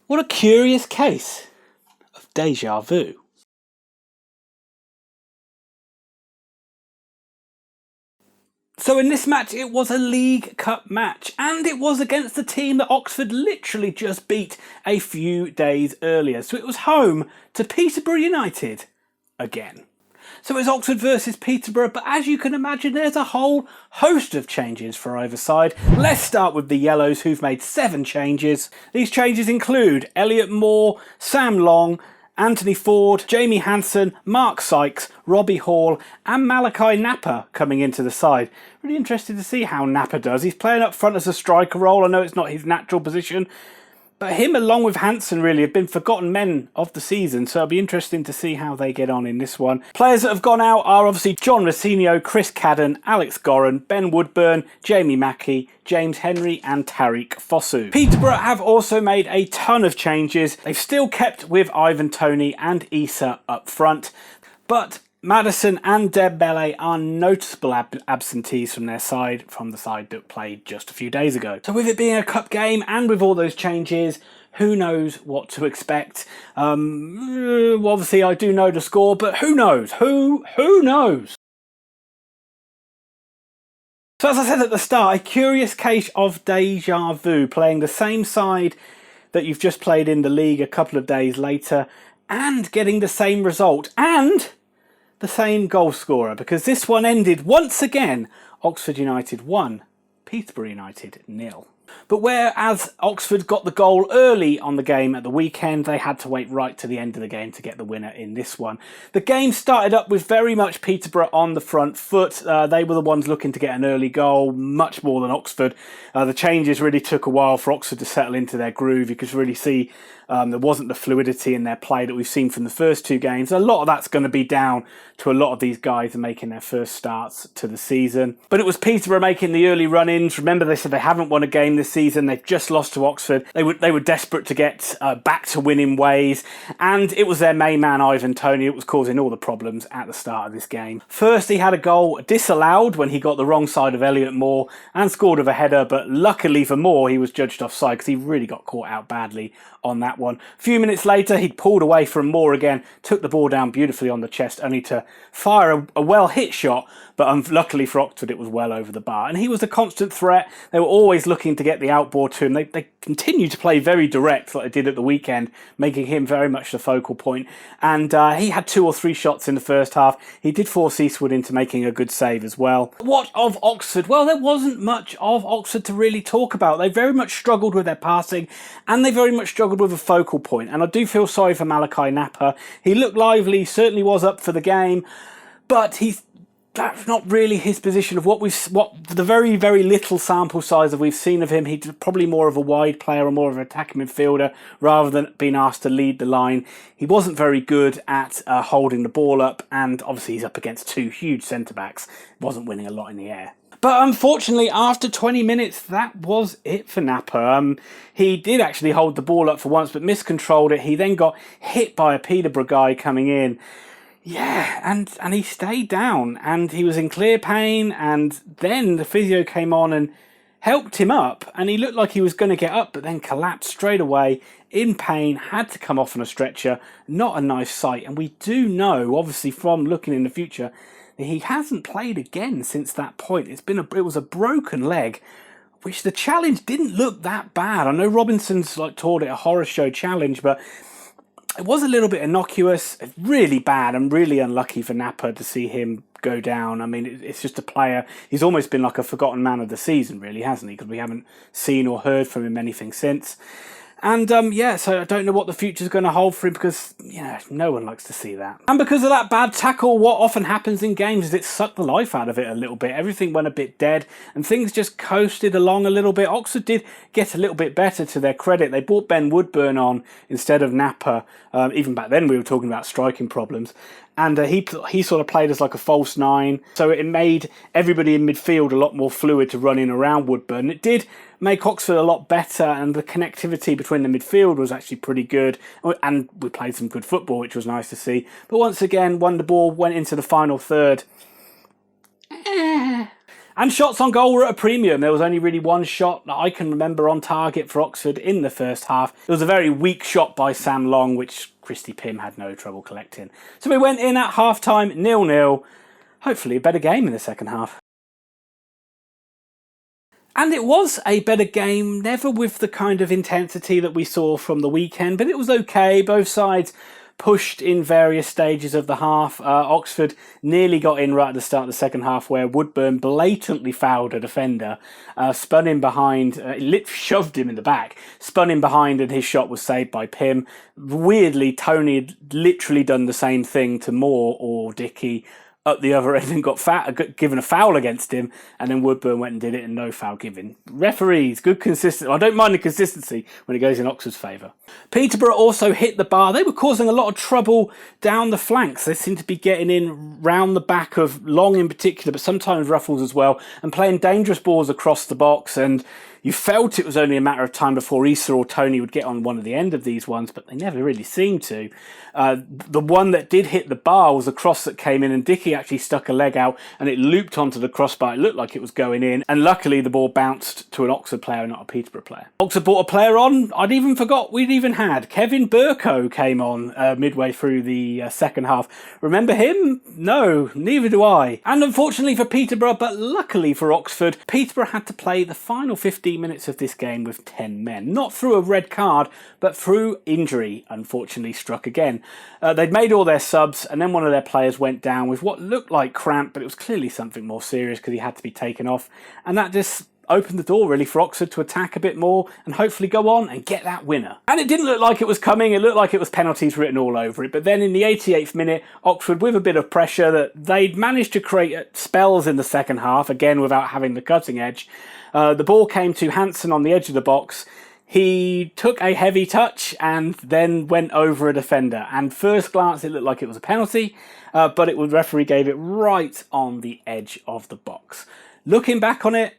What a curious case of deja vu. So in this match, it was a League Cup match, and it was against the team that Oxford literally just beat a few days earlier. So it was home to Peterborough United again. So it's Oxford versus Peterborough, but as you can imagine, there's a whole host of changes for either side. Let's start with the Yellows, who've made 7 changes. These changes include Elliot Moore, Sam Long, Anthony Ford, Jamie Hansen, Mark Sykes, Robbie Hall and Malachi Napa coming into the side. Really interested to see how Napa does. He's playing up front as a striker role. I know it's not his natural position, but him along with Hansen really have been forgotten men of the season, so it'll be interesting to see how they get on in this one. Players that have gone out are obviously John Rossinio, Chris Cadden, Alex Goran, Ben Woodburn, Jamie Mackey, James Henry and Tariq Fosu. Peterborough have also made a ton of changes. They've still kept with Ivan Toney and Issa up front, but Madison and Dembele are noticeable absentees from their side, from the side that played just a few days ago. So with it being a cup game and with all those changes, who knows what to expect? Obviously I do know the score, but who knows? Who knows? So as I said at the start, a curious case of deja vu, playing the same side that you've just played in the league a couple of days later and getting the same result and the same goal scorer, because this one ended once again Oxford United 1, Peterborough United 0. But whereas Oxford got the goal early on the game at the weekend, they had to wait right to the end of the game to get the winner in this one. The game started up with very much Peterborough on the front foot. They were the ones looking to get an early goal, much more than Oxford. The changes really took a while for Oxford to settle into their groove. You could really see there wasn't the fluidity in their play that we've seen from the first 2 games. A lot of that's going to be down to a lot of these guys making their first starts to the season. But it was Peterborough making the early run-ins. Remember, they said they haven't won a game this season. They've just lost to Oxford. They were desperate to get back to winning ways. And it was their main man, Ivan Toney, that was causing all the problems at the start of this game. First, he had a goal disallowed when he got the wrong side of Elliot Moore and scored with a header. But luckily for Moore, he was judged offside because he really got caught out badly on that one. A few minutes later, he'd pulled away from Moore again, took the ball down beautifully on the chest, only to fire a well-hit shot, but unluckily for Oxford, it was well over the bar. And he was a constant threat. They were always looking to get the outboard to him. They continued to play very direct like they did at the weekend, making him very much the focal point. And he had 2 or 3 shots in the first half. He did force Eastwood into making a good save as well. What of Oxford? Well, there wasn't much of Oxford to really talk about. They very much struggled with their passing, and they very much struggled with a focal point. And I do feel sorry for Malachi Napa. He looked lively, certainly was up for the game, but that's not really his position of what the very, very little sample size that we've seen of him. He's probably more of a wide player or more of an attacking midfielder rather than being asked to lead the line. He wasn't very good at holding the ball up, and obviously he's up against 2 huge centre-backs. Wasn't winning a lot in the air. But unfortunately, after 20 minutes, that was it for Napa. He did actually hold the ball up for once, but miscontrolled it. He then got hit by a Peterborough guy coming in. Yeah, and he stayed down, and he was in clear pain, and then the physio came on and helped him up, and he looked like he was going to get up, but then collapsed straight away, in pain, had to come off on a stretcher. Not a nice sight, and we do know, obviously, from looking in the future, he hasn't played again since that point. It was a broken leg, which the challenge didn't look that bad. I know Robinson's called it a horror show challenge, but it was a little bit innocuous, really bad, and really unlucky for Napa to see him go down. I mean, it's just a player. He's almost been like a forgotten man of the season, really, hasn't he? Because we haven't seen or heard from him anything since. And yeah, so I don't know what the future's going to hold for him, because, you know, no one likes to see that. And because of that bad tackle, what often happens in games is it sucked the life out of it a little bit. Everything went a bit dead and things just coasted along a little bit. Oxford did get a little bit better, to their credit. They brought Ben Woodburn on instead of Napa. Even back then we were talking about striking problems. And he sort of played as like a false 9. So it made everybody in midfield a lot more fluid to run in around Woodburn. It did make Oxford a lot better, and the connectivity between the midfield was actually pretty good. And we played some good football, which was nice to see. But once again, won the ball, went into the final third. And shots on goal were at a premium. There was only really one shot that I can remember on target for Oxford in the first half. It was a very weak shot by Sam Long, which Christy Pym had no trouble collecting. So we went in at half-time 0-0. Hopefully a better game in the second half. And it was a better game, never with the kind of intensity that we saw from the weekend, but it was okay. Both sides pushed in various stages of the half. Oxford nearly got in right at the start of the second half, where Woodburn blatantly fouled a defender, spun him behind, shoved him in the back, spun him behind, and his shot was saved by Pym. Weirdly, Tony had literally done the same thing to Moore or Dickey at the other end and got given a foul against him, and then Woodburn went and did it and no foul given. Referees, good consistency. I don't mind the consistency when it goes in Oxford's favour. Peterborough also hit the bar. They were causing a lot of trouble down the flanks. They seemed to be getting in round the back of Long in particular, but sometimes Ruffles as well, and playing dangerous balls across the box, and you felt it was only a matter of time before Issa or Tony would get on one of the end of these ones, but they never really seemed to. The one that did hit the bar was a cross that came in, and Dickey actually stuck a leg out and it looped onto the crossbar. It looked like it was going in, and luckily the ball bounced to an Oxford player, not a Peterborough player. Oxford brought a player on I'd even forgot we'd even had. Kevin Burko came on midway through the second half. Remember him? No, neither do I. And unfortunately for Peterborough, but luckily for Oxford, Peterborough had to play the final 15 minutes of this game with 10 men. Not through a red card, but through injury, unfortunately struck again. They'd made all their subs, and then one of their players went down with what looked like cramp, but it was clearly something more serious because he had to be taken off. And that just opened the door really for Oxford to attack a bit more and hopefully go on and get that winner. And it didn't look like it was coming. It looked like it was penalties written all over it. But then in the 88th minute, Oxford, with a bit of pressure that they'd managed to create spells in the second half, again without having the cutting edge, the ball came to Hansen on the edge of the box. He took a heavy touch and then went over a defender. And first glance, it looked like it was a penalty, but the referee gave it right on the edge of the box. Looking back on it,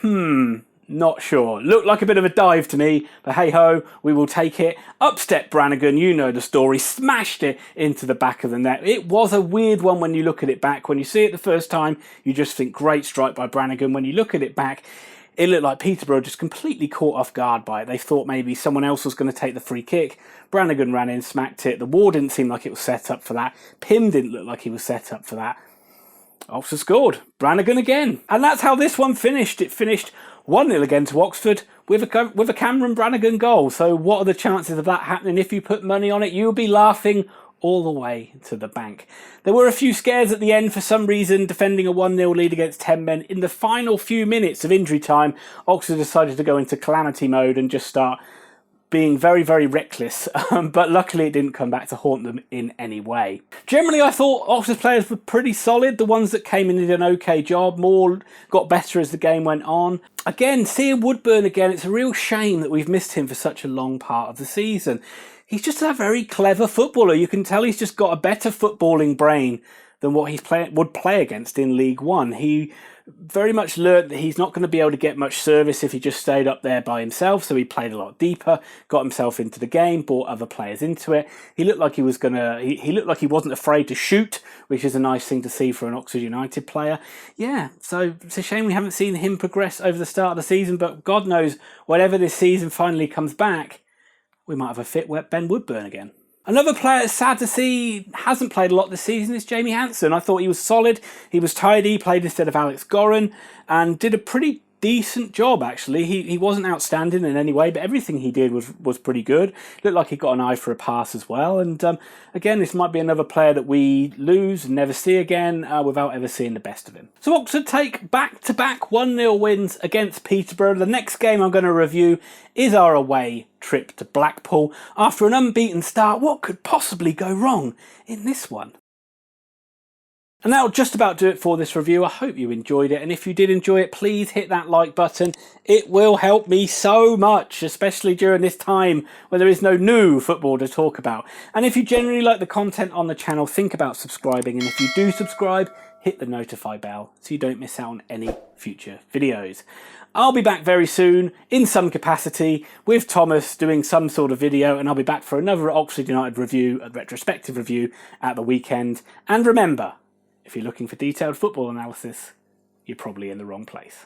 not sure. Looked like a bit of a dive to me, but hey-ho, we will take it. Up stepped Brannagan, you know the story, smashed it into the back of the net. It was a weird one when you look at it back. When you see it the first time, you just think, great strike by Brannagan. When you look at it back, it looked like Peterborough just completely caught off guard by it. They thought maybe someone else was going to take the free kick. Brannagan ran in, smacked it. The wall didn't seem like it was set up for that. Pym didn't look like he was set up for that. Oxford scored. Brannagan again. And that's how this one finished. It finished 1-0 again to Oxford with a Cameron Brannagan goal. So what are the chances of that happening? If you put money on it, you'll be laughing all the way to the bank. There were a few scares at the end for some reason, defending a 1-0 lead against 10 men. In the final few minutes of injury time, Oxford decided to go into calamity mode and just start being very, very reckless, but luckily it didn't come back to haunt them in any way. Generally, I thought Oxford's players were pretty solid. The ones that came in did an okay job. Moore got better as the game went on. Again, seeing Woodburn again, it's a real shame that we've missed him for such a long part of the season. He's just a very clever footballer. You can tell he's just got a better footballing brain than what he would play against in League One. He very much learnt that he's not going to be able to get much service if he just stayed up there by himself, so he played a lot deeper, got himself into the game, brought other players into it. He looked like he was he looked like he wasn't afraid to shoot, which is a nice thing to see for an Oxford United player. Yeah, so it's a shame we haven't seen him progress over the start of the season, but God knows, whenever this season finally comes back, we might have a fit Ben Woodburn again. Another player it's sad to see hasn't played a lot this season is Jamie Hansen. I thought he was solid, he was tidy, played instead of Alex Goran, and did a pretty decent job actually. He wasn't outstanding in any way, but everything he did was pretty good. Looked like he got an eye for a pass as well. And again, this might be another player that we lose and never see again without ever seeing the best of him. So Oxford take back-to-back 1-0 wins against Peterborough. The next game I'm going to review is our away trip to Blackpool. After an unbeaten start, what could possibly go wrong in this one? And that'll just about do it for this review. I hope you enjoyed it, and if you did enjoy it, please hit that like button. It will help me so much, especially during this time when there is no new football to talk about. And if you generally like the content on the channel, think about subscribing, and if you do subscribe, hit the notify bell so you don't miss out on any future videos. I'll be back very soon in some capacity with Thomas doing some sort of video, and I'll be back for another Oxford United review, a retrospective review at the weekend. And remember, if you're looking for detailed football analysis, you're probably in the wrong place.